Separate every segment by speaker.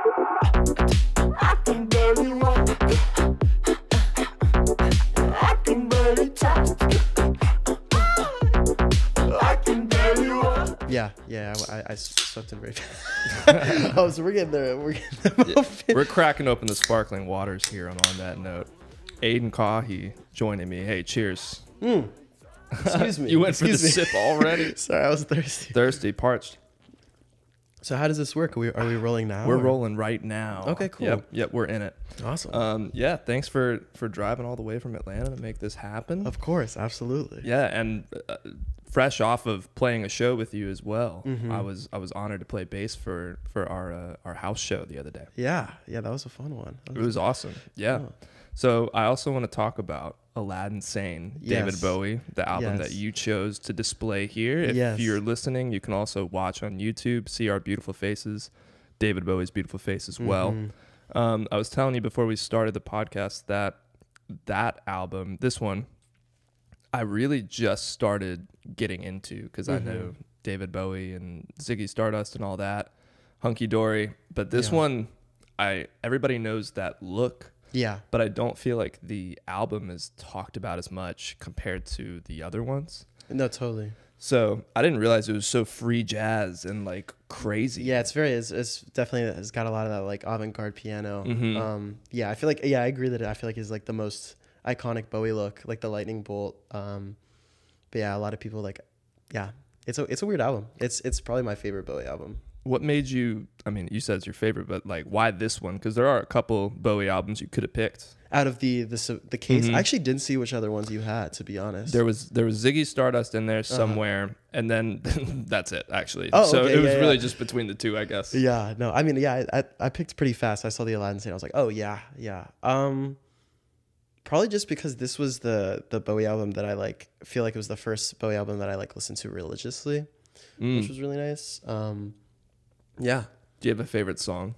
Speaker 1: I can barely walk. I can barely talk. I can barely walk.
Speaker 2: Yeah, I swept in very fast. Oh, so we're getting there.
Speaker 3: We're cracking open the sparkling waters here on that note. Aiden Caughy joining me. Hey, cheers.
Speaker 2: Excuse me.
Speaker 3: You went for the sip already?
Speaker 2: Sorry, I was thirsty.
Speaker 3: Thirsty, parched.
Speaker 2: So how does this work? Are we rolling now?
Speaker 3: We're rolling right now.
Speaker 2: Okay, cool.
Speaker 3: Yep, we're in it.
Speaker 2: Awesome.
Speaker 3: Yeah, thanks for driving all the way from Atlanta to make this happen.
Speaker 2: Of course, absolutely.
Speaker 3: Yeah, and fresh off of playing a show with you as well,
Speaker 2: Mm-hmm.
Speaker 3: I was honored to play bass for our house show the other day.
Speaker 2: Yeah, that was a fun one.
Speaker 3: It was awesome. Yeah.
Speaker 2: Oh.
Speaker 3: So I also want to talk about Aladdin Sane, David
Speaker 2: Yes.
Speaker 3: Bowie, the album
Speaker 2: Yes.
Speaker 3: that you chose to display here. If
Speaker 2: Yes.
Speaker 3: you're listening, you can also watch on YouTube, see our beautiful faces, David Bowie's beautiful face as well.
Speaker 2: Mm-hmm.
Speaker 3: I was telling you before we started the podcast that album, this one, I really just started getting into because I know David Bowie and Ziggy Stardust and all that, Hunky Dory. But this one, everybody knows that look.
Speaker 2: Yeah.
Speaker 3: But I don't feel like the album is talked about as much compared to the other ones.
Speaker 2: No, totally.
Speaker 3: So I didn't realize it was so free jazz and like crazy.
Speaker 2: Yeah, it's definitely, it's got a lot of that like avant-garde piano. Yeah, I feel like, I agree that I feel like it's like the most iconic Bowie look, like the lightning bolt. But yeah, a lot of people like, yeah, it's a weird album. It's probably my favorite Bowie album.
Speaker 3: What made you, I mean, you said it's your favorite, but like why this one? Because there are a couple Bowie albums you could have picked.
Speaker 2: Out of the case, I actually didn't see which other ones you had, to be honest.
Speaker 3: There was Ziggy Stardust in there somewhere, and then that's it actually.
Speaker 2: Oh,
Speaker 3: so
Speaker 2: okay,
Speaker 3: it was
Speaker 2: yeah,
Speaker 3: really
Speaker 2: yeah.
Speaker 3: just between the two, I guess.
Speaker 2: Yeah, no, I mean, yeah, I picked pretty fast. I saw the Aladdin scene. I was like, oh yeah. Probably just because this was the Bowie album that I like. Feel like it was the first Bowie album that I like listened to religiously, which was really nice. Yeah.
Speaker 3: Do you have a favorite song?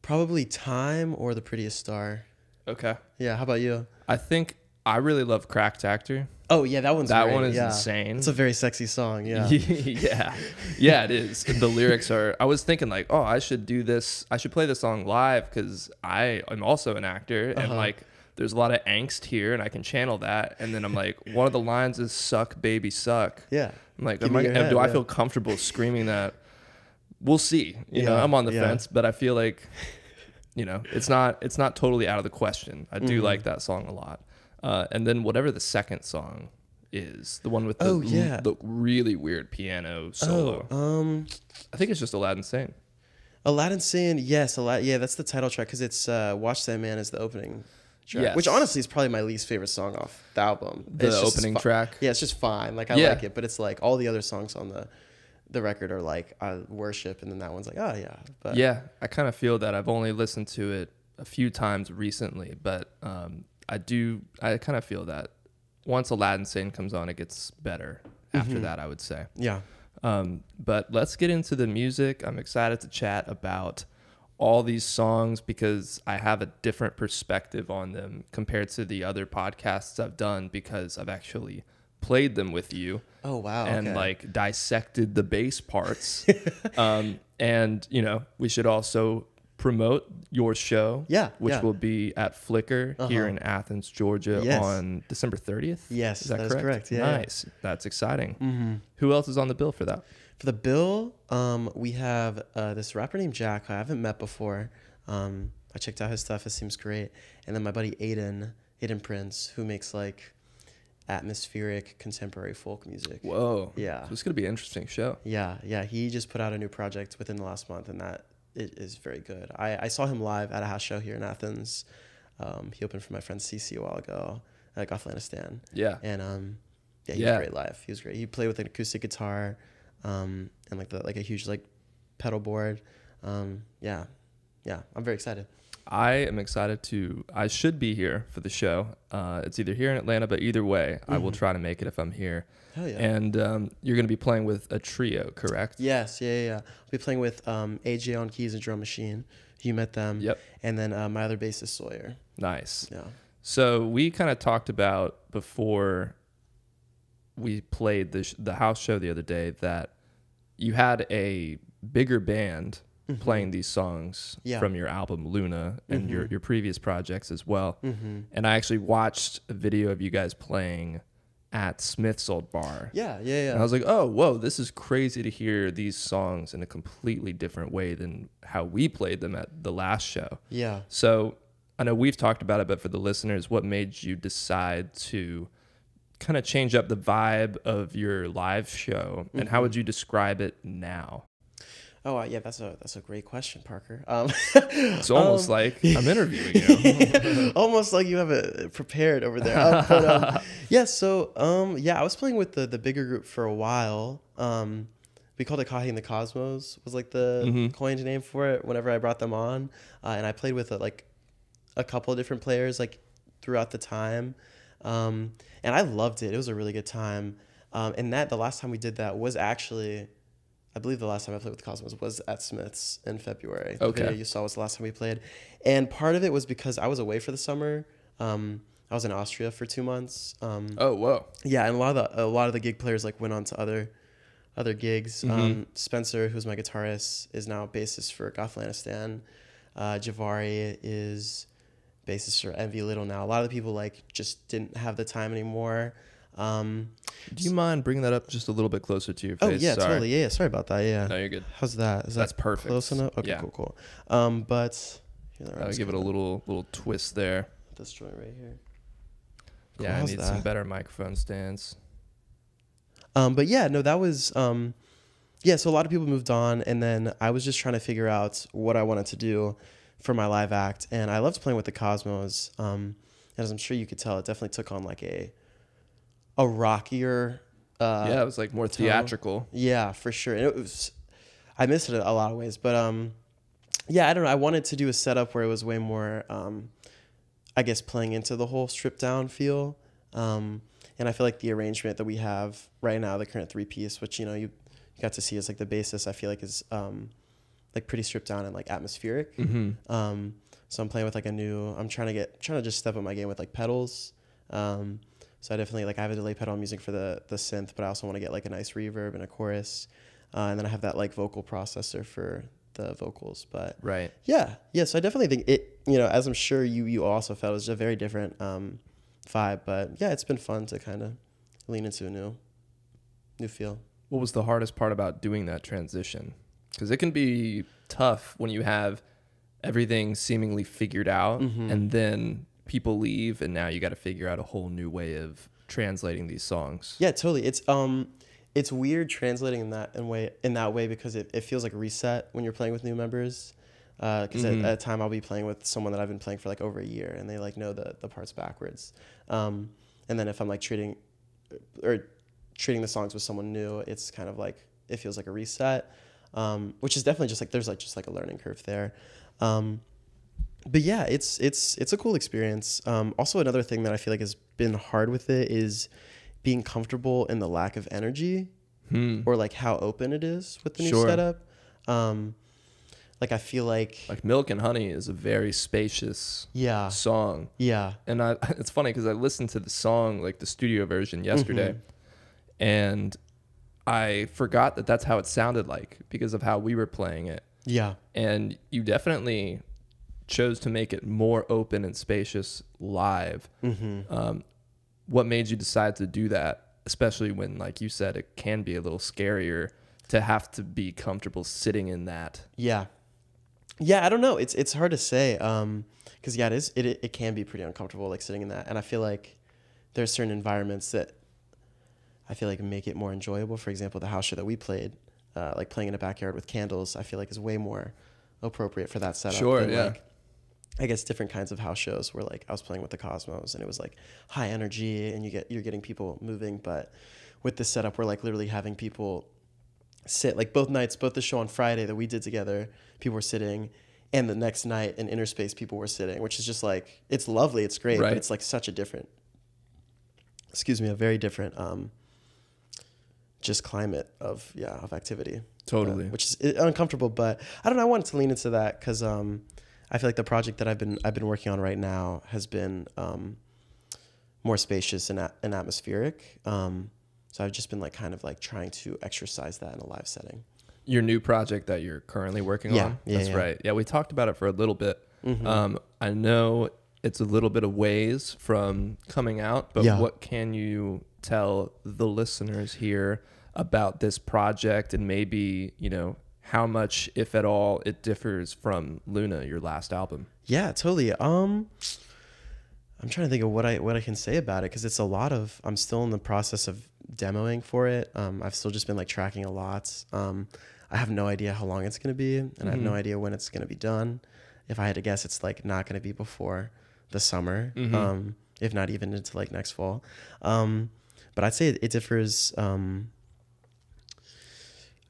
Speaker 2: Probably Time or The Prettiest Star.
Speaker 3: Okay.
Speaker 2: Yeah, how about you?
Speaker 3: I think I really love Cracked Actor.
Speaker 2: Oh yeah, that one's
Speaker 3: That
Speaker 2: great.
Speaker 3: one is
Speaker 2: Yeah.
Speaker 3: insane.
Speaker 2: It's a very sexy song. Yeah.
Speaker 3: yeah, it is. The lyrics are. I was thinking like, oh, I should do this. I should play this song live because I am also an actor and like there's a lot of angst here and I can channel that. And then I'm like, one of the lines is "suck, baby, suck."
Speaker 2: Yeah.
Speaker 3: I'm like,
Speaker 2: Give me your head,
Speaker 3: do I
Speaker 2: yeah.
Speaker 3: feel comfortable screaming that? We'll see. You know, I'm on the fence, but I feel like, you know, it's not totally out of the question. I do like that song a lot. And then whatever the second song is, the one with the really weird piano solo. I think it's just Aladdin Sane.
Speaker 2: Aladdin Sane, yes, yeah, that's the title track because it's "Watch That Man" is the opening track,
Speaker 3: Yes.
Speaker 2: which honestly is probably my least favorite song off the album.
Speaker 3: The
Speaker 2: It's just
Speaker 3: opening
Speaker 2: fi-
Speaker 3: track?
Speaker 2: Yeah, it's just fine. Like I
Speaker 3: Yeah.
Speaker 2: like it, but it's like all the other songs on the record are like worship, and then that one's like, oh yeah. But
Speaker 3: Yeah, I kind of feel that I've only listened to it a few times recently, but I kind of feel that once Aladdin Sane comes on, it gets better after that, I would say.
Speaker 2: yeah.
Speaker 3: But let's get into the music. I'm excited to chat about all these songs because I have a different perspective on them compared to the other podcasts I've done because I've actually played them with you.
Speaker 2: Oh wow.
Speaker 3: And
Speaker 2: okay.
Speaker 3: like dissected the bass parts. And you know, we should also promote your show, which will be at Flickr here in Athens, Georgia on December 30th.
Speaker 2: Yes,
Speaker 3: is that
Speaker 2: is correct. Yeah,
Speaker 3: nice. That's exciting. Who else is on the bill for that?
Speaker 2: For the bill, we have this rapper named Jack who I haven't met before. I checked out his stuff. It seems great. And then my buddy Aiden Prince, who makes like atmospheric contemporary folk music.
Speaker 3: Whoa.
Speaker 2: Yeah.
Speaker 3: So it's going to be an interesting show.
Speaker 2: Yeah. He just put out a new project within the last month, and that it is very good. I saw him live at a house show here in Athens. He opened for my friend Cece a while ago at Gothlandistan.
Speaker 3: Yeah.
Speaker 2: And he was great live. He was great. He played with an acoustic guitar, and like a huge like pedal board. Yeah, I'm very excited.
Speaker 3: I am excited to. I should be here for the show. It's either here in Atlanta, but either way, I will try to make it if I'm here.
Speaker 2: Hell yeah.
Speaker 3: And you're going to be playing with a trio, correct?
Speaker 2: Yes, yeah. I'll be playing with AJ on keys and drum machine. You met them.
Speaker 3: Yep.
Speaker 2: And then my other bassist Sawyer.
Speaker 3: Nice.
Speaker 2: Yeah.
Speaker 3: So we kind of talked about before we played the house show the other day that you had a bigger band playing these songs from your album Luna and your previous projects as well. And I actually watched a video of you guys playing at Smith's old bar.
Speaker 2: Yeah.
Speaker 3: And I was like, oh, whoa, this is crazy to hear these songs in a completely different way than how we played them at the last show.
Speaker 2: Yeah.
Speaker 3: So I know we've talked about it, but for the listeners, what made you decide to kind of change up the vibe of your live show, and how would you describe it now?
Speaker 2: Oh, yeah, that's a great question, Parker.
Speaker 3: It's almost like I'm interviewing you.
Speaker 2: Almost like you have it prepared over there. So I was playing with the bigger group for a while. We called it Caughy and the Cosmos was like the coined name for it whenever I brought them on. And I played with like a couple of different players like throughout the time. And I loved it. It was a really good time. And the last time we did that was actually, I believe the last time I played with Cosmos was at Smith's in February. The video you saw was the last time we played. And part of it was because I was away for the summer. I was in Austria for 2 months.
Speaker 3: Oh, whoa.
Speaker 2: Yeah, and a lot of the gig players like went on to other gigs. Spencer, who's my guitarist, is now bassist for Gothlandistan. Javari is bassist for Envy Little now. A lot of the people like just didn't have the time anymore.
Speaker 3: Do you mind bringing that up just a little bit closer to your face?
Speaker 2: Oh yeah,
Speaker 3: Sorry.
Speaker 2: Totally. Yeah, sorry about that. Yeah.
Speaker 3: No, you're good.
Speaker 2: How's that?
Speaker 3: That's perfect.
Speaker 2: Close enough? Okay,
Speaker 3: Yeah.
Speaker 2: cool. But
Speaker 3: I'll give it a little twist there.
Speaker 2: This joint right here.
Speaker 3: Cool. Yeah, I need some better microphone stands.
Speaker 2: But yeah, no, that was so a lot of people moved on, and then I was just trying to figure out what I wanted to do for my live act, and I loved playing with the Cosmos. And as I'm sure you could tell, it definitely took on like a rockier
Speaker 3: it was like more theatrical
Speaker 2: tone. Yeah, for sure. And I missed it in a lot of ways, but I don't know, I wanted to do a setup where it was way more I guess playing into the whole stripped down feel, and I feel like the arrangement that we have right now, the current 3-piece, which you got to see as like the bassist, I feel like is like pretty stripped down and like atmospheric. So I'm playing with like I'm trying to just step up my game with like pedals. So I definitely like I have a delay pedal I'm using for the synth, but I also want to get like a nice reverb and a chorus, and then I have that like vocal processor for the vocals. But yeah. So I definitely think it. As I'm sure you also felt, it was a very different vibe. But yeah, it's been fun to kind of lean into a new feel.
Speaker 3: What was the hardest part about doing that transition? Because it can be tough when you have everything seemingly figured out, and then people leave, and now you got to figure out a whole new way of translating these songs.
Speaker 2: Yeah, totally. It's weird translating in that way because it feels like a reset when you're playing with new members. Because at a time I'll be playing with someone that I've been playing for like over a year, and they like know the parts backwards. And then if I'm like treating the songs with someone new, it's kind of like it feels like a reset, which is definitely just like there's like just like a learning curve there. But yeah, it's a cool experience. Also, another thing that I feel like has been hard with it is being comfortable in the lack of energy, or like how open it is with the new setup. Like I feel like
Speaker 3: Milk and Honey is a very spacious song.
Speaker 2: Yeah.
Speaker 3: And it's funny because I listened to the song, like the studio version yesterday, and I forgot that that's how it sounded like because of how we were playing it.
Speaker 2: Yeah.
Speaker 3: And you definitely chose to make it more open and spacious live. What made you decide to do that, especially when, like you said, it can be a little scarier to have to be comfortable sitting in that?
Speaker 2: Yeah, I don't know. It's hard to say because it can be pretty uncomfortable like sitting in that, and I feel like there's certain environments that I feel like make it more enjoyable. For example, the house show that we played, like playing in a backyard with candles, I feel like is way more appropriate for that setup. Like, I guess different kinds of house shows where like I was playing with the Cosmos and it was like high energy and you're getting people moving, but with this setup we're like literally having people sit, like both nights, both the show on Friday that we did together, people were sitting, and the next night in Inner Space people were sitting, which is just like, it's lovely, it's great, but it's like such a different, a very different just climate of activity.
Speaker 3: Totally.
Speaker 2: Which is uncomfortable, but I don't know, I wanted to lean into that because I feel like the project that I've been working on right now has been more spacious and atmospheric. So I've just been like kind of like trying to exercise that in a live setting.
Speaker 3: Your new project that you're currently working
Speaker 2: Yeah,
Speaker 3: on?
Speaker 2: yeah,
Speaker 3: That's
Speaker 2: yeah.
Speaker 3: right. Yeah, we talked about it for a little bit. I know it's a little bit of ways from coming out, but
Speaker 2: Yeah.
Speaker 3: what can you tell the listeners here about this project and maybe, you know, how much, if at all, it differs from Luna, your last album?
Speaker 2: Yeah, totally. I'm trying to think of what I can say about it, because it's a lot of, I'm still in the process of demoing for it. I've still just been like tracking a lot. I have no idea how long it's going to be, and I have no idea when it's going to be done. If I had to guess, it's like not going to be before the summer, if not even into like next fall. But I'd say it differs. I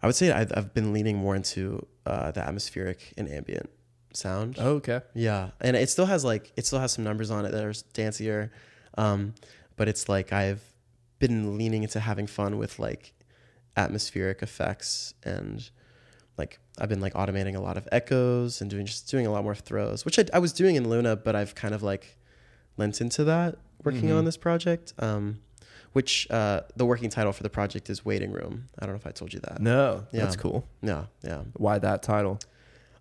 Speaker 2: would say I've been leaning more into the atmospheric and ambient sound.
Speaker 3: Oh, okay.
Speaker 2: Yeah, and it still has some numbers on it that are dancier, but it's like I've been leaning into having fun with like atmospheric effects, and like I've been like automating a lot of echoes and doing a lot more throws, which I was doing in Luna, but I've kind of like lent into that working on this project. Which the working title for the project is Waiting Room. I don't know if I told you that.
Speaker 3: No,
Speaker 2: Yeah.
Speaker 3: that's cool.
Speaker 2: Yeah.
Speaker 3: Why that title?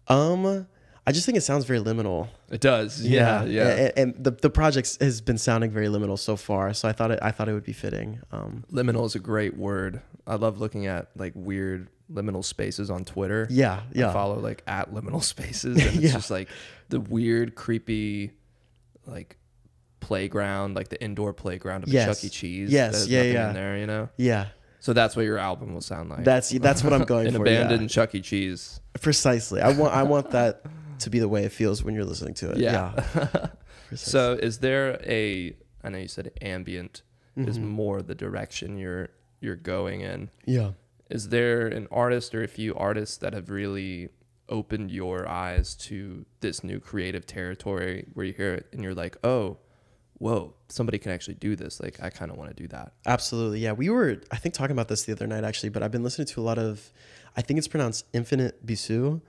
Speaker 2: I just think it sounds very liminal.
Speaker 3: It does. Yeah.
Speaker 2: And the project has been sounding very liminal so far, so I thought it would be fitting.
Speaker 3: Liminal is a great word. I love looking at like weird liminal spaces on Twitter.
Speaker 2: Yeah.
Speaker 3: I follow like at liminal spaces, and it's just like the weird, creepy, like playground, like the indoor playground of a Chuck E. Cheese.
Speaker 2: Yes.
Speaker 3: There's nothing in there, you know?
Speaker 2: Yeah.
Speaker 3: So that's what your album will sound like.
Speaker 2: That's what I'm going
Speaker 3: An
Speaker 2: for.
Speaker 3: abandoned Chuck E. Cheese.
Speaker 2: Precisely. I want that to be the way it feels when you're listening to it. Yeah.
Speaker 3: So is there I know you said ambient is more the direction you're going in.
Speaker 2: Yeah.
Speaker 3: Is there an artist or a few artists that have really opened your eyes to this new creative territory where you hear it and you're like, oh, whoa, somebody can actually do this. Like, I kind of want to do that.
Speaker 2: Absolutely. Yeah. We were, I think, talking about this the other night, actually, but I've been listening to a lot of, I think it's pronounced Infinite Bisou.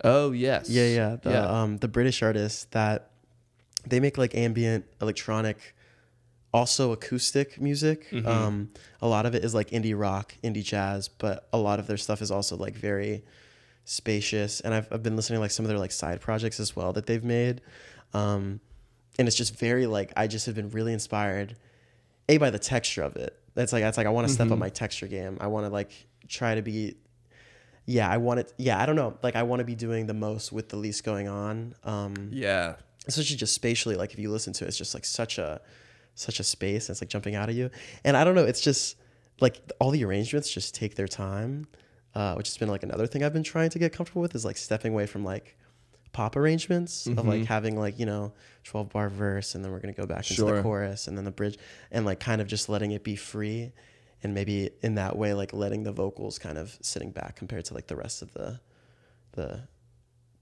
Speaker 3: Oh, yes.
Speaker 2: Yeah. The British artist that they make like ambient, electronic, also acoustic music. A lot of it is like indie rock, indie jazz, but a lot of their stuff is also like very spacious. And I've been listening to like some of their like side projects as well that they've made. And it's just very like, I just have been really inspired by the texture of it. That's like I want to step up my texture game. I want to like try to be, I don't know. Like I want to be doing the most with the least going on. Especially just spatially, like if you listen to it, it's just like such a space, and it's like jumping out of you. And I don't know, it's just like all the arrangements just take their time, which has been like another thing I've been trying to get comfortable with, is like stepping away from like pop arrangements of like having like, 12 bar verse, and then we're going to go back into the chorus and then the bridge, and like kind of just letting it be free, and maybe in that way like letting the vocals kind of sitting back compared to like the rest of the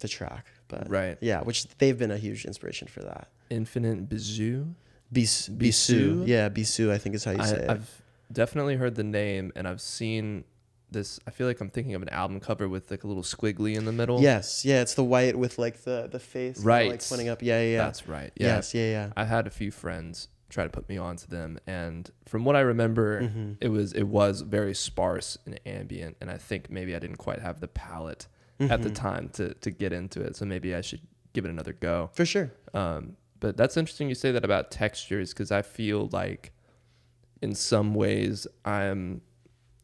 Speaker 2: track. But which they've been a huge inspiration for that.
Speaker 3: Infinite Bisou?
Speaker 2: Bisou. Yeah, Bisou, I think is how you say it.
Speaker 3: I've definitely heard the name, and I've seen this. I feel like I'm thinking of an album cover with like a little squiggly in the middle.
Speaker 2: Yes, yeah, it's the white with like the face
Speaker 3: right,
Speaker 2: like pointing up. Yeah.
Speaker 3: That's right. Yeah.
Speaker 2: Yes, yeah.
Speaker 3: I had a few friends try to put me onto them, and from what I remember, it was very sparse and ambient, and I think maybe I didn't quite have the palette at the time to get into it, so maybe I should give it another go.
Speaker 2: For sure.
Speaker 3: But that's interesting you say that about textures, because I feel like in some ways I'm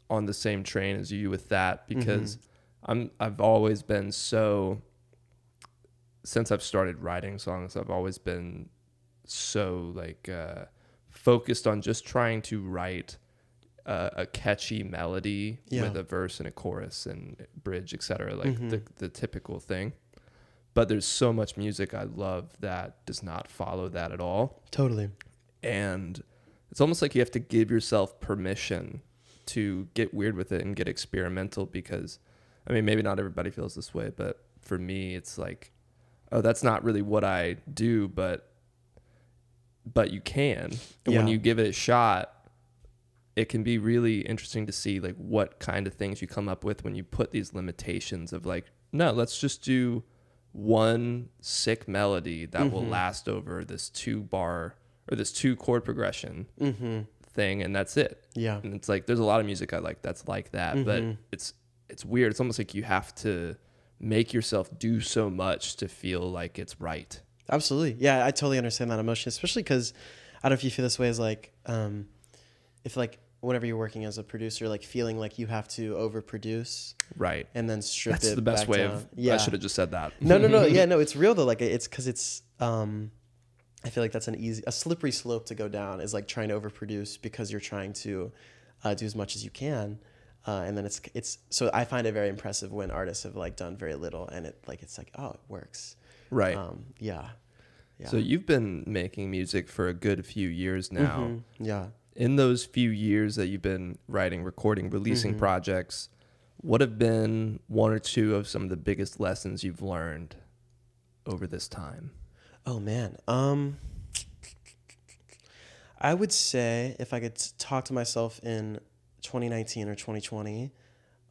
Speaker 3: on the same train as you with that, because I've always been since I've started writing songs, I've always been so like focused on just trying to write a catchy melody with a verse and a chorus and bridge, etc., like the typical thing. But there's so much music I love that does not follow that at all.
Speaker 2: Totally.
Speaker 3: And it's almost like you have to give yourself permission to get weird with it and get experimental, because, I mean, maybe not everybody feels this way, but for me, it's like, oh, that's not really what I do, but you can. And when you give it a shot, it can be really interesting to see like what kind of things you come up with when you put these limitations of like, no, let's just do one sick melody that will last over this 2-bar or this 2-chord progression thing, and that's it.
Speaker 2: Yeah.
Speaker 3: And it's like there's a lot of music I like that's like that, but it's weird. It's almost like you have to make yourself do so much to feel like it's right.
Speaker 2: Absolutely. Yeah, I totally understand that emotion, especially because I don't know if you feel this way as like, if like whenever you're working as a producer, like feeling like you have to overproduce.
Speaker 3: Right.
Speaker 2: And then strip
Speaker 3: That's
Speaker 2: it
Speaker 3: the best
Speaker 2: back
Speaker 3: way
Speaker 2: down.
Speaker 3: of,
Speaker 2: Yeah.
Speaker 3: I should have just said that.
Speaker 2: No. Yeah, no, it's real though. Like it's because it's, I feel like that's a slippery slope to go down is like trying to overproduce because you're trying to do as much as you can. And then it's so I find it very impressive when artists have like done very little and it's like, oh, it works.
Speaker 3: Right.
Speaker 2: Yeah.
Speaker 3: So you've been making music for a good few years now.
Speaker 2: Mm-hmm. Yeah.
Speaker 3: In those few years that you've been writing, recording, releasing projects, what have been one or two of some of the biggest lessons you've learned over this time?
Speaker 2: Oh man. I would say if I could talk to myself in 2019 or 2020,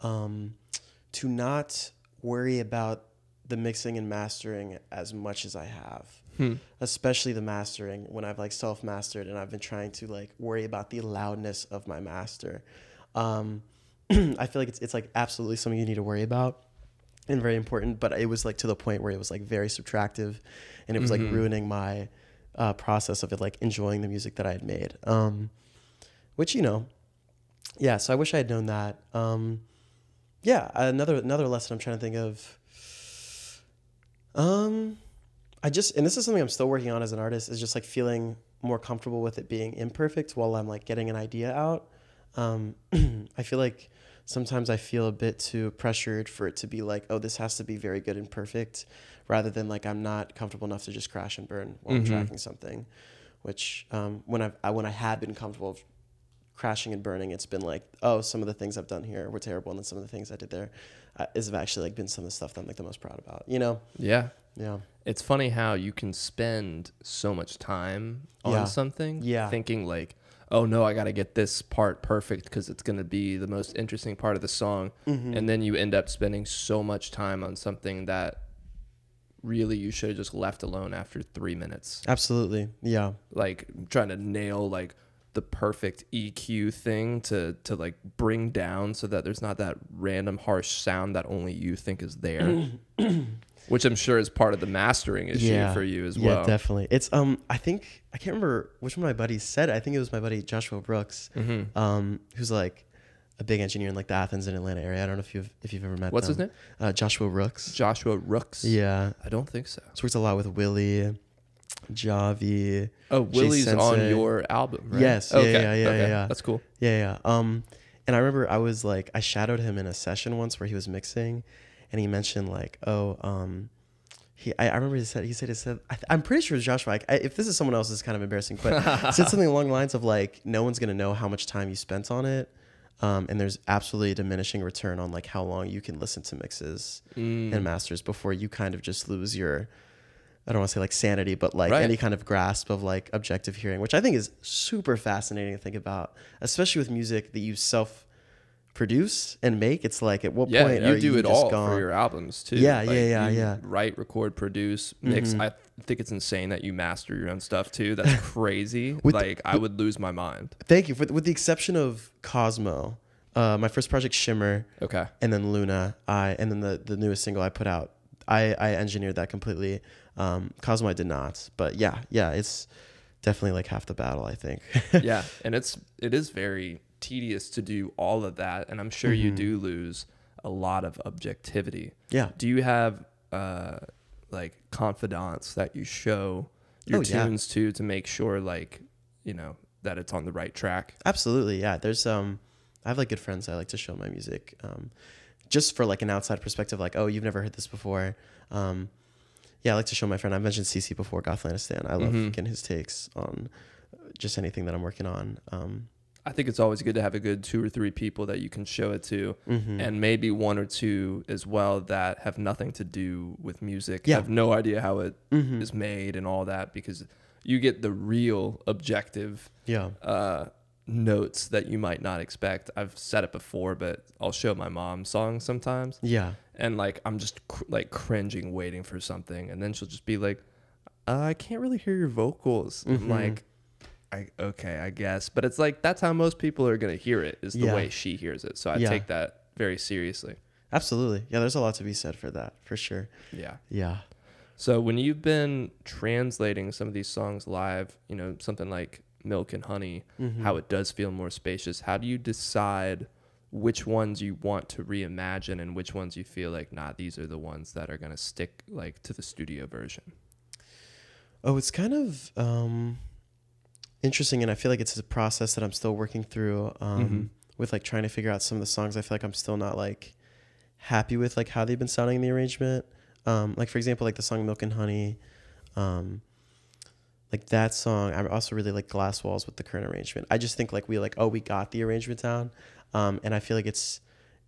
Speaker 2: to not worry about the mixing and mastering as much as I have, especially the mastering when I've like self-mastered and I've been trying to like worry about the loudness of my master. I feel like it's like absolutely something you need to worry about and very important, but it was like to the point where it was like very subtractive and it was like ruining my process of it, like enjoying the music that I had made, which, you know, yeah. So I wish I had known that. Yeah. Another lesson I'm trying to think of. And this is something I'm still working on as an artist, is just like feeling more comfortable with it being imperfect while I'm like getting an idea out. I feel like sometimes I feel a bit too pressured for it to be like, oh, this has to be very good and perfect, rather than like I'm not comfortable enough to just crash and burn while I'm tracking something, which when I had been comfortable crashing and burning, it's been like, oh, some of the things I've done here were terrible, and then some of the things I did there have actually like been some of the stuff that I'm like the most proud about, you know?
Speaker 3: Yeah.
Speaker 2: Yeah.
Speaker 3: It's funny how you can spend so much time on something thinking like, oh no, I got to get this part perfect because it's going to be the most interesting part of the song. And then you end up spending so much time on something that really you should have just left alone after 3 minutes.
Speaker 2: Absolutely. Yeah.
Speaker 3: Like trying to nail like the perfect EQ thing to like bring down so that there's not that random harsh sound that only you think is there. Which I'm sure is part of the mastering issue for you as well.
Speaker 2: Yeah, definitely. It's I think I can't remember which one of my buddies said it. I think it was my buddy Joshua Brooks, who's like a big engineer in like the Athens and Atlanta area. I don't know if you've ever met.
Speaker 3: What's
Speaker 2: him.
Speaker 3: his name?
Speaker 2: Joshua Rooks.
Speaker 3: Joshua Rooks.
Speaker 2: Yeah,
Speaker 3: I don't think so.
Speaker 2: So works a lot with Willie, Javi.
Speaker 3: Oh, Willie's on your album, right?
Speaker 2: Yes. Yeah.
Speaker 3: That's cool.
Speaker 2: Yeah. And I remember I shadowed him in a session once where he was mixing. And he mentioned like, I remember he said, I'm pretty sure it was Joshua. If this is someone else, it's kind of embarrassing, but said something along the lines of like, no one's going to know how much time you spent on it. And there's absolutely a diminishing return on like how long you can listen to mixes and masters before you kind of just lose your, I don't want to say like sanity, but like any kind of grasp of like objective hearing, which I think is super fascinating to think about, especially with music that you produce and make. It's like at what point
Speaker 3: you do it all
Speaker 2: gone?
Speaker 3: For your albums too.
Speaker 2: Yeah.
Speaker 3: Write, record, produce, mix. I think it's insane that you master your own stuff too. That's crazy. I would lose my mind.
Speaker 2: Thank you. With the exception of Cosmo, my first project Shimmer, and then Luna, and then the newest single I put out, I engineered that completely. Cosmo I did not, but yeah, it's definitely like half the battle, I think.
Speaker 3: Yeah, and it is very tedious to do all of that, and I'm sure you do lose a lot of objectivity.
Speaker 2: Yeah.
Speaker 3: Do you have like confidants that you show your tunes to make sure like, you know, that it's on the right track?
Speaker 2: Absolutely. Yeah. There's I have like good friends I like to show my music just for like an outside perspective, like, oh, you've never heard this before. I like to show my friend. I mentioned CC before, Gothlandistan. I love getting his takes on just anything that I'm working on.
Speaker 3: I think it's always good to have a good 2 or 3 people that you can show it to, and maybe 1 or 2 as well that have nothing to do with music, have no idea how it is made and all that, because you get the real objective notes that you might not expect. I've said it before, but I'll show my mom songs sometimes. Yeah. And like, I'm just like cringing, waiting for something. And then she'll just be like, I can't really hear your vocals. I'm like, okay, I guess. But it's like, that's how most people are going to hear it, is the way she hears it. So I take that very seriously.
Speaker 2: Absolutely. Yeah, there's a lot to be said for that, for sure.
Speaker 3: Yeah.
Speaker 2: Yeah.
Speaker 3: So when you've been translating some of these songs live, you know, something like Milk and Honey, how it does feel more spacious, how do you decide which ones you want to reimagine and which ones you feel like, nah, these are the ones that are going to stick like to the studio version?
Speaker 2: Oh, it's kind of interesting, and I feel like it's a process that I'm still working through with like trying to figure out some of the songs. I feel like I'm still not like happy with like how they've been sounding in the arrangement. Like for example, like the song Milk and Honey, like that song, I also really like Glass Walls with the current arrangement. I just think like we got the arrangement down. And I feel like it's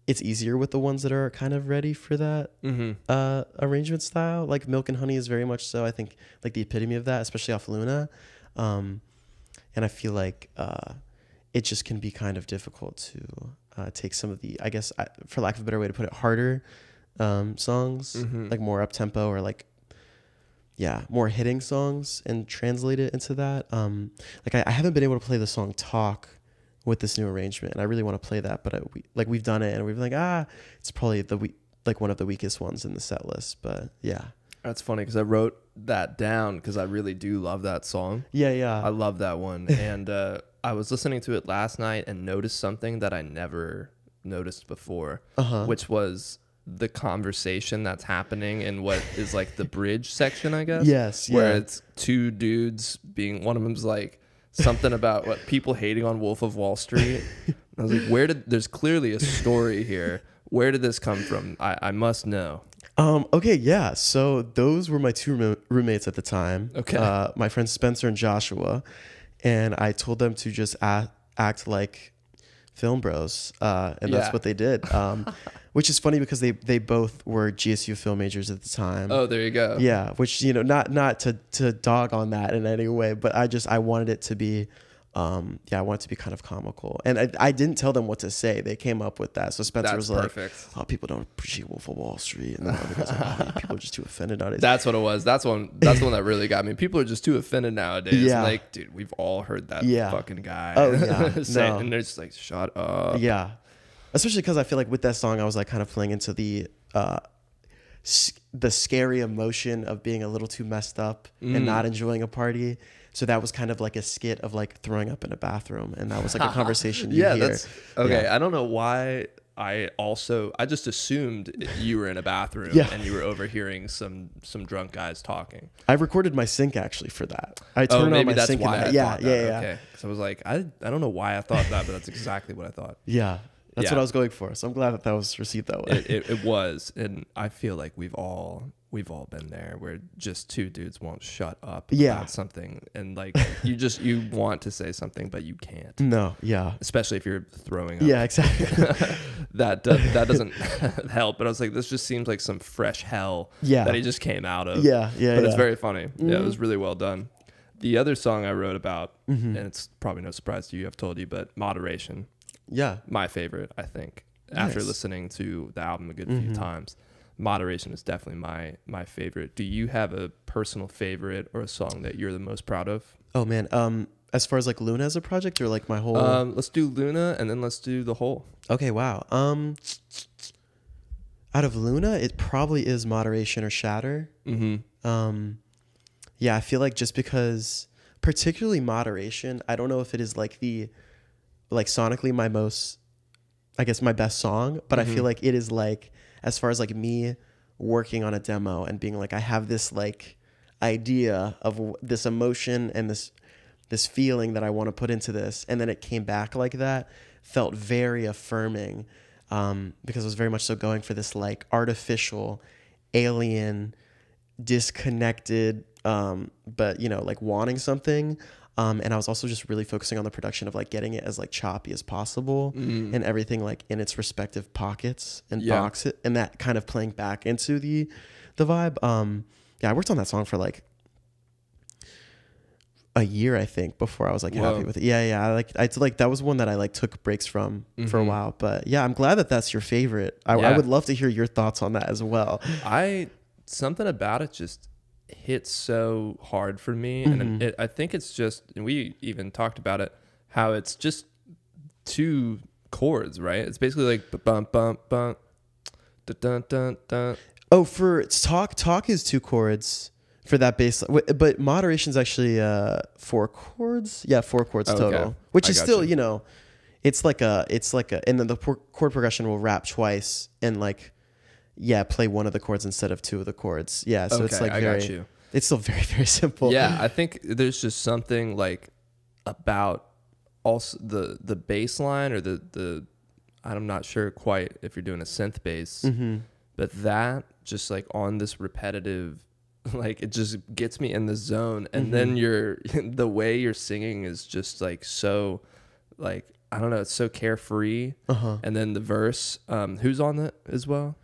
Speaker 2: easier with the ones that are kind of ready for that arrangement style. Like Milk and Honey is very much so, I think, like the epitome of that, especially off Luna. And I feel like it just can be kind of difficult to take some of the, I guess, for lack of a better way to put it, harder songs, like more up-tempo or like, yeah, more hitting songs and translate it into that. Like I haven't been able to play the song Talk with this new arrangement, and I really want to play that, but we've done it and we've been like, it's probably one of the weakest ones in the set list. But yeah,
Speaker 3: that's funny because I wrote that down because I really do love that song.
Speaker 2: Yeah,
Speaker 3: I love that one. And I was listening to it last night and noticed something that I never noticed before, which was the conversation that's happening in what is like the bridge section, I guess.
Speaker 2: Yes,
Speaker 3: where
Speaker 2: yeah.
Speaker 3: it's two dudes being, one of them's like something about what people hating on Wolf of Wall Street. I was like, there's clearly a story here. Where did this come from? I must know.
Speaker 2: Okay, yeah. So those were my two roommates at the time.
Speaker 3: Okay.
Speaker 2: My friends Spencer and Joshua, and I told them to just act like film bros, and that's what they did. Which is funny because they both were GSU film majors at the time.
Speaker 3: Oh, there you go.
Speaker 2: Yeah, which, you know, not to dog on that in any way, but I wanted it to be, I wanted it to be kind of comical. And I didn't tell them what to say. They came up with that. So Spencer was like,
Speaker 3: perfect.
Speaker 2: "Oh, people don't appreciate Wolf of Wall Street," and then the other guy's like, "Oh, people are just too offended nowadays."
Speaker 3: That's what it was. That's the one that really got me. People are just too offended nowadays.
Speaker 2: Yeah.
Speaker 3: Like, dude, we've all heard that fucking guy.
Speaker 2: Oh yeah,
Speaker 3: say, and they're just like, shut up.
Speaker 2: Yeah. Especially because I feel like with that song, I was like kind of playing into the scary emotion of being a little too messed up and not enjoying a party. So that was kind of like a skit of like throwing up in a bathroom, and that was like a conversation you hear.
Speaker 3: That's okay.
Speaker 2: Yeah.
Speaker 3: I don't know why. I just assumed you were in a bathroom and you were overhearing some drunk guys talking.
Speaker 2: I recorded my sync actually for that. I turned on my
Speaker 3: that's
Speaker 2: sync.
Speaker 3: why
Speaker 2: Yeah.
Speaker 3: Okay. Because I was like, I don't know why I thought that, but that's exactly what I thought.
Speaker 2: Yeah. That's what I was going for. So I'm glad that was received that way.
Speaker 3: It was, and I feel like we've all been there where just two dudes won't shut up about something, and like you want to say something but you can't.
Speaker 2: No, yeah.
Speaker 3: Especially if you're throwing up.
Speaker 2: Yeah, exactly.
Speaker 3: that doesn't help. But I was like, this just seems like some fresh hell that he just came out of.
Speaker 2: Yeah.
Speaker 3: But it's very funny. Yeah, it was really well done. The other song I wrote about, and it's probably no surprise to you, I've told you, but Moderation.
Speaker 2: Yeah.
Speaker 3: My favorite, I think.
Speaker 2: Nice.
Speaker 3: After listening to the album a good few times, Moderation is definitely my favorite. Do you have a personal favorite or a song that you're the most proud of?
Speaker 2: Oh man, as far as like Luna as a project or like my whole
Speaker 3: Let's do Luna and then let's do the whole.
Speaker 2: Okay, wow. Out of Luna, it probably is Moderation or Shatter. Yeah, I feel like just because particularly Moderation, I don't know if it is like sonically my best song, but I feel like it is like, as far as like me working on a demo and being like, I have this like idea of this emotion and this feeling that I want to put into this, and then it came back like that, felt very affirming, because I was very much so going for this like artificial, alien, disconnected, but you know, like wanting something. And I was also just really focusing on the production of like getting it as like choppy as possible and everything like in its respective pockets and box it, and that kind of playing back into the vibe. I worked on that song for like a year, I think, before I was like happy with it. I that was one that I like took breaks from for a while, but yeah, I'm glad that that's your favorite. I would love to hear your thoughts on that as well.
Speaker 3: Something about it just hits so hard for me, and I think it's just, and we even talked about it, how it's just two chords, right? It's basically like bump bump bump, Dun, dun, dun, dun.
Speaker 2: Oh, for talk is 2 chords for that bass, but moderation's actually 4 chords. Yeah, 4 chords
Speaker 3: Okay.
Speaker 2: total, which
Speaker 3: I
Speaker 2: is
Speaker 3: got
Speaker 2: still,
Speaker 3: you.
Speaker 2: it's like a, and then the chord progression will rap twice and like, yeah, play one of the chords instead of 2 of the chords. Yeah, so it's
Speaker 3: Okay,
Speaker 2: like
Speaker 3: I
Speaker 2: very,
Speaker 3: got you.
Speaker 2: it's still very, very simple.
Speaker 3: Yeah, I think there's just something like about also the bass line or the I'm not sure quite if you're doing a synth bass, but that just like on this repetitive, like it just gets me in the zone. And then the way you're singing is just like so, like, I don't know, it's so carefree. And then the verse, who's on that as well?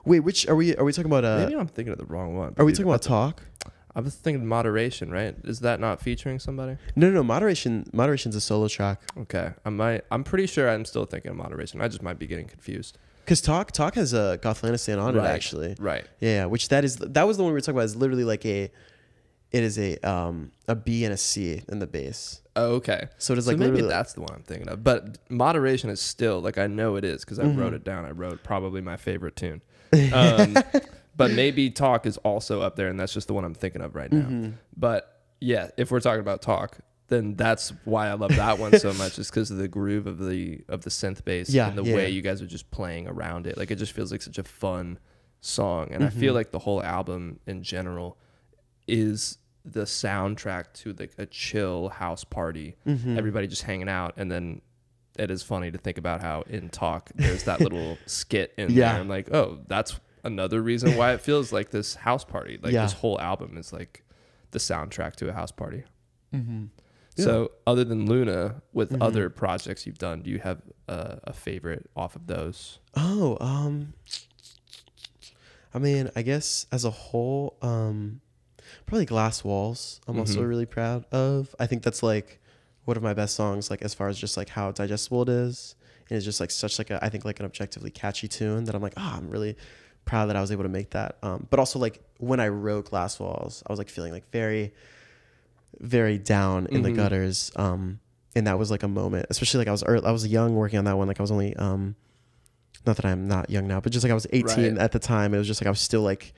Speaker 2: Wait, which are we talking about?
Speaker 3: Maybe I'm thinking of the wrong one.
Speaker 2: Are we talking about talk?
Speaker 3: I was thinking moderation, right? Is that not featuring somebody?
Speaker 2: No, moderation's a solo track.
Speaker 3: Okay, I'm pretty sure I'm still thinking of moderation. I just might be getting confused.
Speaker 2: Because talk has a Gothlandistan on it actually.
Speaker 3: Right.
Speaker 2: Yeah, which that was the one we were talking about. Is literally like it is a B and a C in the bass.
Speaker 3: Oh, okay.
Speaker 2: So it is
Speaker 3: So
Speaker 2: like
Speaker 3: maybe
Speaker 2: literally,
Speaker 3: that's the one I'm thinking of. But moderation is still like, I know it is because I wrote it down. I wrote probably my favorite tune. But maybe talk is also up there, and that's just the one I'm thinking of right now. But yeah, if we're talking about talk, then that's why I love that one so much, is because of the groove of the synth bass and the way you guys are just playing around it. Like, it just feels like such a fun song, and I feel like the whole album in general is the soundtrack to like a chill house party, everybody just hanging out. And then it is funny to think about how in talk there's that little skit in there. I'm like, oh, that's another reason why it feels like this house party. Like this whole album is like the soundtrack to a house party. So other than Luna, with other projects you've done, do you have a favorite off of those?
Speaker 2: Oh, I mean, I guess as a whole, probably Glass Walls. I'm also really proud of. I think that's like one of my best songs, like as far as just like how digestible it is. And it's just like such like I think like an objectively catchy tune that I'm like, I'm really proud that I was able to make that. But also like when I wrote Glass Walls, I was like feeling like very, very down in the gutters. And that was like a moment, especially like I was young working on that one. Like I was only, not that I'm not young now, but just like I was 18 at the time. It was just like I was still like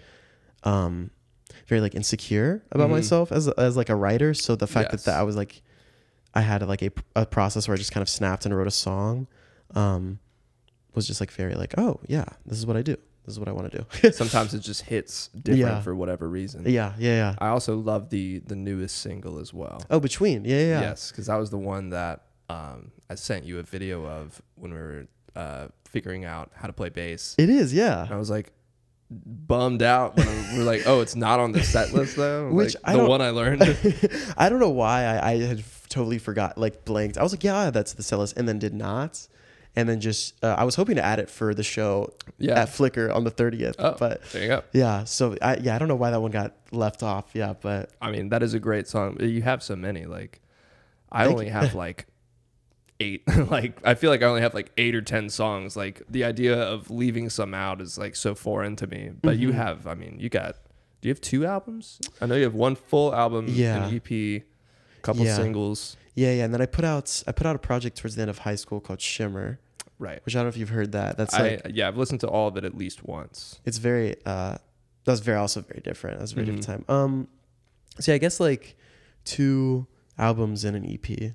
Speaker 2: very like insecure about myself as like a writer. So the fact that I was like, I had like a process where I just kind of snapped and wrote a song was just like very like, oh yeah, this is what I do. This is what I want to do.
Speaker 3: Sometimes it just hits different for whatever reason.
Speaker 2: Yeah.
Speaker 3: I also love the newest single as well.
Speaker 2: Oh, Between. Yeah.
Speaker 3: Yes, because that was the one that I sent you a video of when we were figuring out how to play bass.
Speaker 2: It is, yeah.
Speaker 3: And I was like bummed out when we're like, oh, it's not on the set list though.
Speaker 2: Which
Speaker 3: like, the one I learned.
Speaker 2: I don't know why I had totally forgot, like blanked. I was like, yeah, that's the set list, and then did not. And then just, I was hoping to add it for the show at Flickr on the 30th.
Speaker 3: Oh,
Speaker 2: but
Speaker 3: there you go.
Speaker 2: Yeah. So I don't know why that one got left off. Yeah. But
Speaker 3: I mean, that is a great song. You have so many, like I only have like 8, like I feel like I only have like 8 or 10 songs. Like the idea of leaving some out is like so foreign to me, but you have, I mean, do you have 2 albums? I know you have 1 full album, an EP, couple singles.
Speaker 2: Yeah. And then I put out a project towards the end of high school called Shimmer.
Speaker 3: Right.
Speaker 2: Which I don't know if you've heard that. That's like,
Speaker 3: I've listened to all of it at least once.
Speaker 2: It's very, that was also very different. That was a very different time. So yeah, I guess like 2 albums and an EP.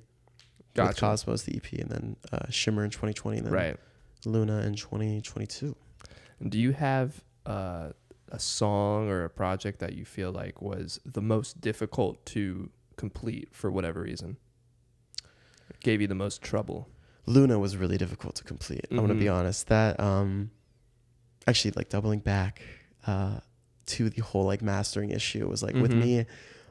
Speaker 3: Gotcha.
Speaker 2: With Cosmos, the EP, and then Shimmer in 2020, and then Luna in 2022.
Speaker 3: And do you have a song or a project that you feel like was the most difficult to complete for whatever reason? It gave you the most trouble?
Speaker 2: Luna was really difficult to complete. I'm gonna be honest. That actually, like doubling back to the whole like mastering issue was like with me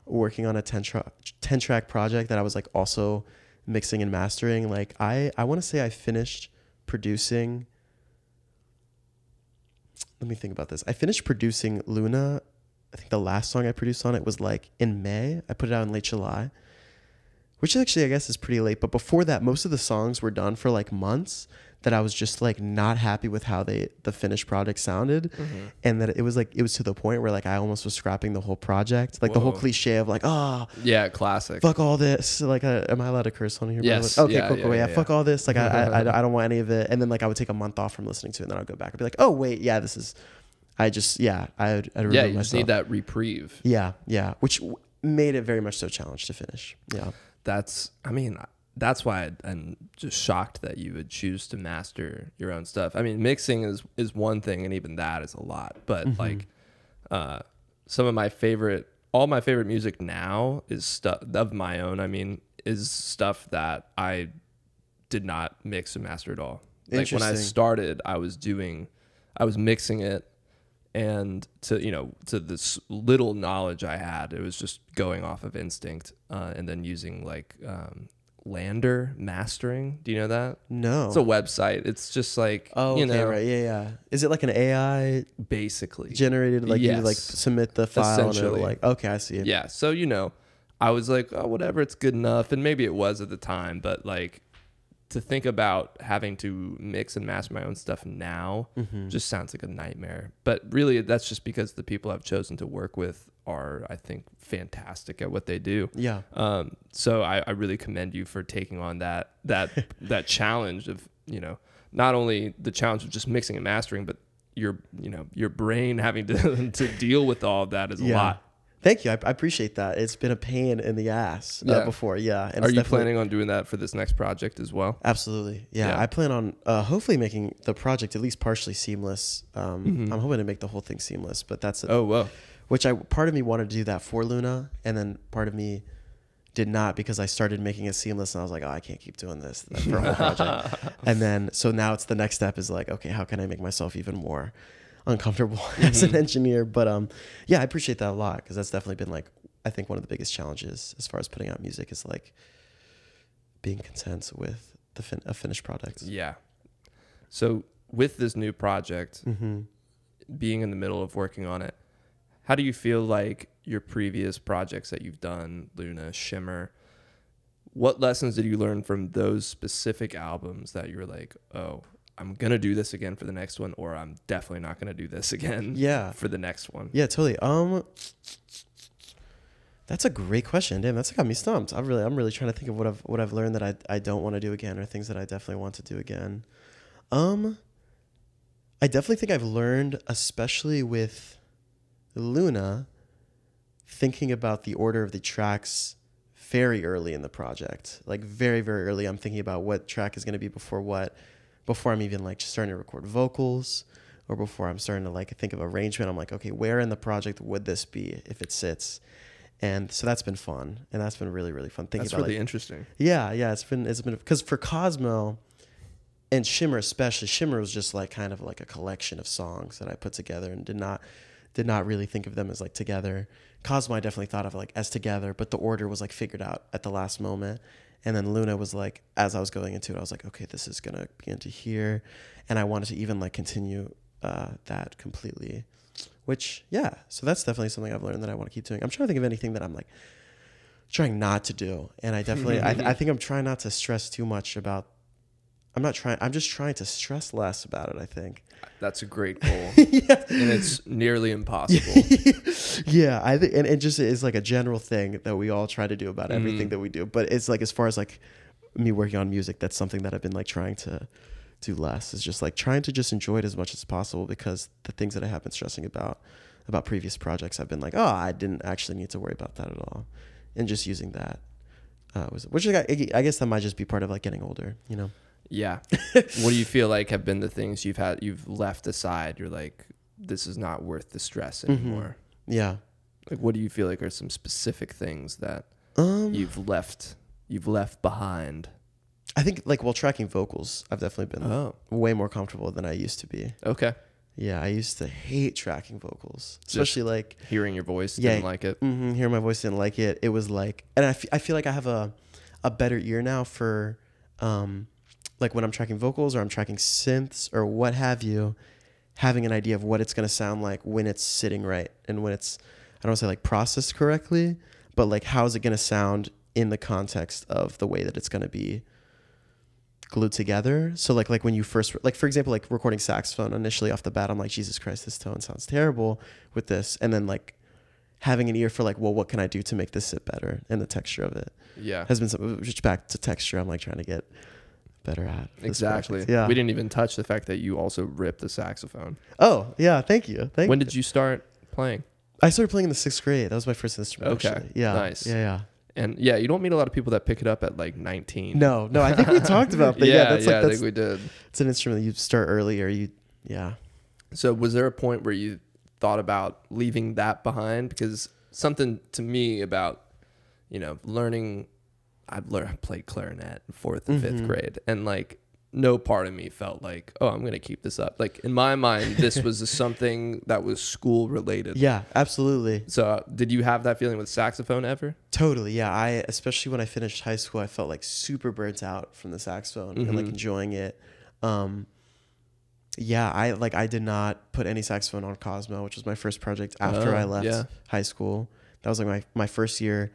Speaker 2: working on a 10 track project that I was like also mixing and mastering. Like I want to say I finished producing. Let me think about this. I finished producing Luna. I think the last song I produced on it was like in May. I put it out in late July. Which actually I guess is pretty late. But before that, most of the songs were done for like months. that I was just like not happy with how the finished product sounded, and that it was to the point where like I almost was scrapping the whole project, like the whole cliche of like, oh
Speaker 3: yeah, classic,
Speaker 2: fuck all this. Like, am I allowed to curse on here?
Speaker 3: Yes.
Speaker 2: Okay,
Speaker 3: Yeah,
Speaker 2: cool.
Speaker 3: yeah.
Speaker 2: Fuck all this. Like, I don't want any of it. And then like I would take a month off from listening to it, and then I'd go back and be like, oh wait, yeah, this is. I'd
Speaker 3: you
Speaker 2: myself.
Speaker 3: just need that reprieve.
Speaker 2: Yeah, which made it very much so a challenge to finish. Yeah,
Speaker 3: that's why I'm just shocked that you would choose to master your own stuff. I mean, mixing is one thing, and even that is a lot. But like, all my favorite music now is stuff of my own. I mean, is stuff that I did not mix and master at all. Like when I started, I was mixing it, and to this little knowledge I had, it was just going off of instinct, and then using like Lander mastering. Do you know that?
Speaker 2: No.
Speaker 3: It's a website. It's just like,
Speaker 2: right. Yeah. Is it like an AI
Speaker 3: basically
Speaker 2: generated, like you like submit the file and it'll like, okay, I see it.
Speaker 3: Yeah. So, I was like, oh, whatever, it's good enough. And maybe it was at the time, but like to think about having to mix and master my own stuff now just sounds like a nightmare. But really, that's just because the people I've chosen to work with are, I think, fantastic at what they do.
Speaker 2: Yeah.
Speaker 3: So I really commend you for taking on that challenge of, not only the challenge of just mixing and mastering, but your brain having to deal with all of that is a lot.
Speaker 2: Thank you. I appreciate that. It's been a pain in the ass before. Yeah. And
Speaker 3: are you planning on doing that for this next project as well?
Speaker 2: Absolutely. Yeah. I plan on hopefully making the project at least partially seamless. I'm hoping to make the whole thing seamless, but that's it.
Speaker 3: Oh, wow.
Speaker 2: Which part of me wanted to do that for Luna, and then part of me did not, because I started making it seamless and I was like, oh, I can't keep doing this for a whole project. And then, so now it's the next step is like, okay, how can I make myself even more uncomfortable as an engineer? But I appreciate that a lot, because that's definitely been like, I think one of the biggest challenges as far as putting out music is like being content with a finished product.
Speaker 3: Yeah. So with this new project, being in the middle of working on it, how do you feel like your previous projects that you've done, Luna, Shimmer, what lessons did you learn from those specific albums that you were like, oh, I'm going to do this again for the next one, or I'm definitely not going to do this again for the next one?
Speaker 2: Yeah, totally. That's a great question. Damn, that's got me stumped. I'm really trying to think of what I've learned that I don't want to do again, or things that I definitely want to do again. I definitely think I've learned, especially with Luna, thinking about the order of the tracks very early in the project. Like very, very early, I'm thinking about what track is going to be before what, before I'm even like starting to record vocals, or before I'm starting to like think of arrangement. I'm like, okay, where in the project would this be if it sits? And so that's been fun, and that's been really, really fun.
Speaker 3: That's really interesting.
Speaker 2: Yeah, it's been because for Cosmo and Shimmer especially, Shimmer was just like kind of like a collection of songs that I put together and did not really think of them as like together. Cosmo I definitely thought of like as together, but the order was like figured out at the last moment. And then Luna was like, as I was going into it, I was like, okay, this is gonna be into here, and I wanted to even like continue that completely. Which, yeah, so that's definitely something I've learned that I want to keep doing. I'm trying to think of anything that I'm like trying not to do. And I definitely, I think I'm trying not to stress too much about, I'm just trying to stress less about it, I think.
Speaker 3: That's a great goal. Yeah. And it's nearly impossible.
Speaker 2: Yeah, I think, and it just is like a general thing that we all try to do about everything that we do. But it's like, as far as like me working on music, that's something that I've been like trying to do less, is just like trying to just enjoy it as much as possible, because the things that I have been stressing about previous projects, I've been like, oh, I didn't actually need to worry about that at all, and just using that which I guess that might just be part of like getting older, you know.
Speaker 3: Yeah. What do you feel like have been the things you've left aside? You're like, this is not worth the stress anymore.
Speaker 2: Yeah.
Speaker 3: Like, what do you feel like are some specific things that you've left behind?
Speaker 2: I think like while tracking vocals, I've definitely been way more comfortable than I used to be.
Speaker 3: Okay.
Speaker 2: Yeah, I used to hate tracking vocals, especially just like
Speaker 3: hearing your voice. Didn't like it.
Speaker 2: Hearing my voice, didn't like it. It was like, and I feel like I have a better ear now for like when I'm tracking vocals or I'm tracking synths or what have you, having an idea of what it's going to sound like when it's sitting right, and when it's, I don't want to say like processed correctly, but like how is it going to sound in the context of the way that it's going to be glued together. So like when you first, like for example, like recording saxophone initially off the bat, I'm like, Jesus Christ, this tone sounds terrible with this. And then like having an ear for like, well, what can I do to make this sit better? And the texture of it has been something, just back to texture, I'm like trying to get better at.
Speaker 3: Exactly.
Speaker 2: Yeah.
Speaker 3: We didn't even touch the fact that you also ripped the saxophone.
Speaker 2: Oh, yeah. Thank you.
Speaker 3: When did you start playing?
Speaker 2: I started playing in the 6th grade. That was my first instrument.
Speaker 3: Okay.
Speaker 2: Actually. Yeah.
Speaker 3: Nice.
Speaker 2: Yeah.
Speaker 3: And yeah, you don't meet a lot of people that pick it up at like 19.
Speaker 2: No, I think we talked about that.
Speaker 3: I think we did.
Speaker 2: It's an instrument that you start early or
Speaker 3: So was there a point where you thought about leaving that behind? Because something to me about, learning, I played clarinet in 4th and 5th grade, and like no part of me felt like, oh, I'm going to keep this up. Like in my mind, this was something that was school related.
Speaker 2: Yeah, absolutely.
Speaker 3: So did you have that feeling with saxophone ever?
Speaker 2: Totally. Yeah. Especially when I finished high school, I felt like super burnt out from the saxophone and like enjoying it. I did not put any saxophone on Cosmo, which was my first project after I left high school. That was like my first year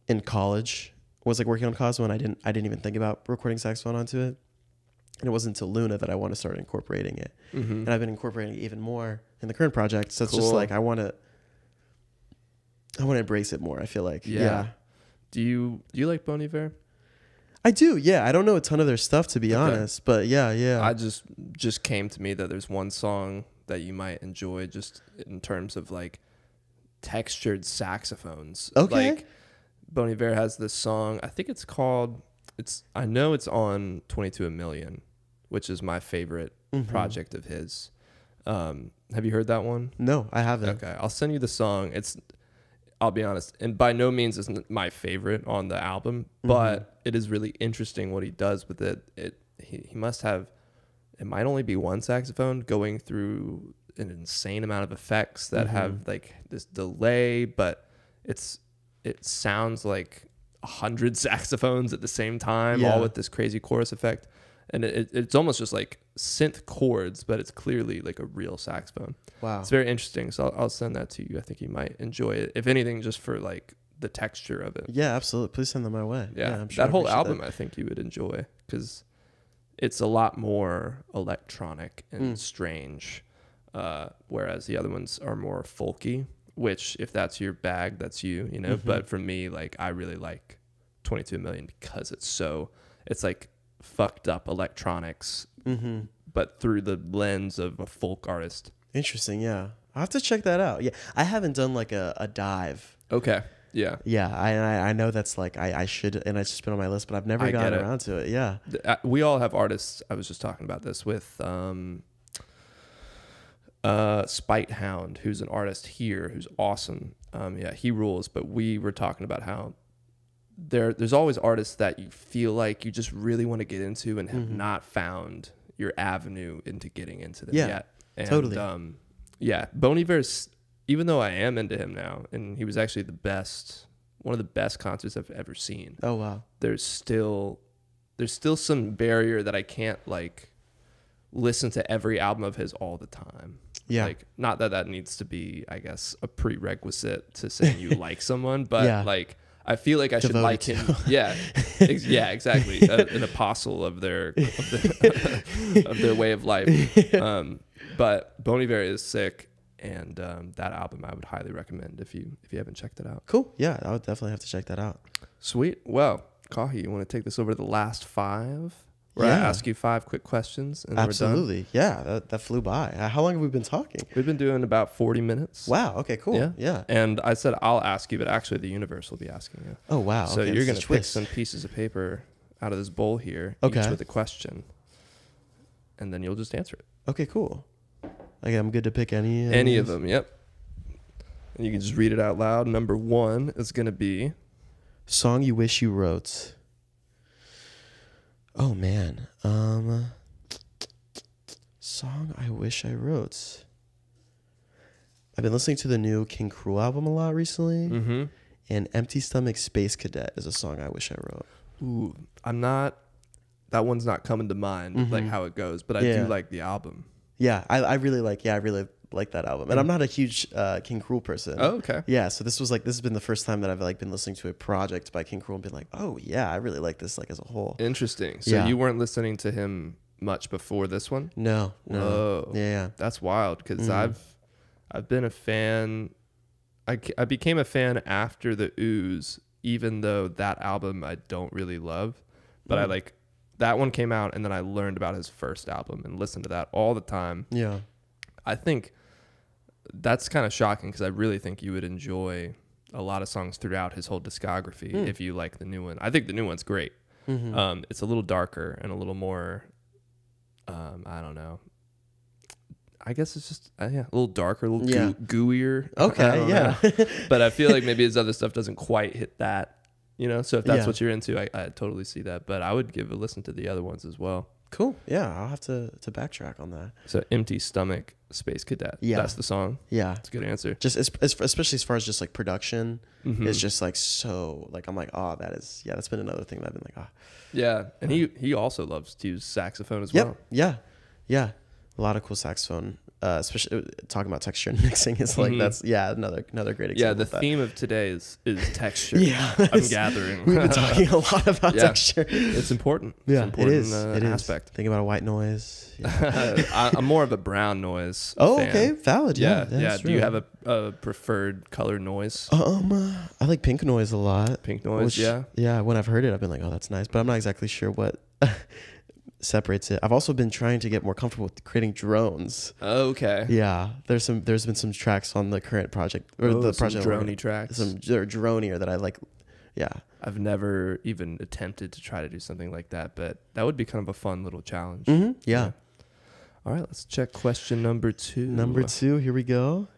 Speaker 2: in college was like working on Cosmo, and I didn't even think about recording saxophone onto it. And it wasn't until Luna that I want to start incorporating it. And I've been incorporating it even more in the current project. So it's just like I want to embrace it more, I feel like. Yeah.
Speaker 3: Do you like Bon Iver?
Speaker 2: I do, yeah. I don't know a ton of their stuff, to be honest, but yeah.
Speaker 3: I just came to me that there's one song that you might enjoy just in terms of like textured saxophones.
Speaker 2: Okay.
Speaker 3: Like Bon Iver has this song, I think it's called, I know it's on 22 a Million, which is my favorite project of his. Have you heard that one?
Speaker 2: No, I haven't.
Speaker 3: Okay, I'll send you the song. I'll be honest, and by no means isn't my favorite on the album, but it is really interesting what he does with it. He must have, it might only be one saxophone going through an insane amount of effects that have like this delay, but it sounds like 100 saxophones at the same time, all with this crazy chorus effect. And it's almost just like synth chords, but it's clearly like a real saxophone.
Speaker 2: Wow.
Speaker 3: It's very interesting. So I'll send that to you. I think you might enjoy it. If anything, just for like the texture of it.
Speaker 2: Yeah, absolutely. Please send them my way.
Speaker 3: Yeah,
Speaker 2: I'm sure
Speaker 3: that whole album, I think you would enjoy because it's a lot more electronic and strange, whereas the other ones are more folky, which if that's your bag, that's you, But for me, like I really like 22 Million because it's like fucked up electronics, but through the lens of a folk artist.
Speaker 2: Interesting. Yeah, I'll have to check that out. Yeah, I haven't done like a dive.
Speaker 3: Okay. Yeah.
Speaker 2: Yeah, I know that's like I should, and it's just been on my list, but I've never gotten around to it. Yeah.
Speaker 3: We all have artists. I was just talking about this with Spite Hound, who's an artist here who's awesome. He rules. But we were talking about how there's always artists that you feel like you just really want to get into and have not found your avenue into getting into them yet. And,
Speaker 2: totally.
Speaker 3: Bon Iver's, even though I am into him now, and he was actually one of the best concerts I've ever seen.
Speaker 2: Oh wow.
Speaker 3: There's still some barrier that I can't like listen to every album of his all the time.
Speaker 2: Yeah.
Speaker 3: Like not that needs to be, I guess, a prerequisite to saying you like someone, but like I feel like I should like him. Yeah, exactly. An apostle of their way of life. But Bon Iver is sick, and that album I would highly recommend if you haven't checked it out.
Speaker 2: Cool. Yeah, I would definitely have to check that out.
Speaker 3: Sweet. Well, Caughy, you want to take this over to the last 5? Where I ask you 5 quick questions and
Speaker 2: absolutely.
Speaker 3: we're done.
Speaker 2: Yeah, that flew by. How long have we been talking?
Speaker 3: We've been doing about 40 minutes.
Speaker 2: Wow. Okay, cool. Yeah.
Speaker 3: And I said I'll ask you, but actually the universe will be asking you.
Speaker 2: Oh, wow.
Speaker 3: So you're going to pick some pieces of paper out of this bowl here, each with a question, and then you'll just answer it.
Speaker 2: Okay, cool. Like I'm good to pick
Speaker 3: any of them. Yep. And you can just read it out loud. Number 1 is going to be
Speaker 2: song you wish you wrote. Oh man, song I wish I wrote. I've been listening to the new King Cruel album a lot recently, and Empty Stomach Space Cadet is a song I wish I wrote.
Speaker 3: Ooh, that one's not coming to mind, like how it goes, but I do like the album.
Speaker 2: Yeah, I really like like that album, and I'm not a huge King Cruel person.
Speaker 3: Oh, okay.
Speaker 2: Yeah, so this has been the first time that I've like been listening to a project by King Cruel and been like, oh yeah, I really like this like as a whole.
Speaker 3: Interesting. So you weren't listening to him much before this one?
Speaker 2: No.
Speaker 3: Whoa.
Speaker 2: Yeah.
Speaker 3: That's wild because I've been a fan. I became a fan after the Ooze, even though that album I don't really love, but I like that one came out, and then I learned about his first album and listened to that all the time.
Speaker 2: Yeah.
Speaker 3: I think that's kind of shocking because I really think you would enjoy a lot of songs throughout his whole discography if you like the new one. I think the new one's great. It's a little darker and a little more, I don't know. I guess it's just a little darker, a little gooier.
Speaker 2: Okay, yeah.
Speaker 3: But I feel like maybe his other stuff doesn't quite hit that, you know? So if that's what you're into, I totally see that. But I would give a listen to the other ones as well.
Speaker 2: Cool. Yeah, I'll have to backtrack on that.
Speaker 3: So Empty Stomach, Space Cadet.
Speaker 2: Yeah.
Speaker 3: That's the song.
Speaker 2: Yeah.
Speaker 3: That's a good answer.
Speaker 2: Just especially as far as just like production, it's just like so like I'm like, oh, that's been another thing that I've been like, oh.
Speaker 3: Yeah. And he also loves to use saxophone as well.
Speaker 2: Yeah. A lot of cool saxophone, especially talking about texture and mixing is like that's another great example.
Speaker 3: Yeah, the theme of today is texture.
Speaker 2: Yeah,
Speaker 3: I'm gathering.
Speaker 2: We've been talking a lot about texture.
Speaker 3: It's important.
Speaker 2: Yeah,
Speaker 3: it's important,
Speaker 2: it is.
Speaker 3: Aspect.
Speaker 2: Think about a white noise. Yeah.
Speaker 3: I'm more of a brown noise.
Speaker 2: Oh,
Speaker 3: fan.
Speaker 2: okay, valid. Yeah.
Speaker 3: Do you have a preferred color noise?
Speaker 2: I like pink noise a lot.
Speaker 3: Pink noise,
Speaker 2: yeah. When I've heard it, I've been like, oh, that's nice, but I'm not exactly sure what separates it. I've also been trying to get more comfortable with creating drones.
Speaker 3: Okay.
Speaker 2: Yeah, there's been some tracks on the current project or the project
Speaker 3: droney tracks.
Speaker 2: They're dronier that I like. Yeah,
Speaker 3: I've never even attempted to try to do something like that, but that would be kind of a fun little challenge.
Speaker 2: Yeah.
Speaker 3: All right, let's check question number 2.
Speaker 2: Number 2, here we go.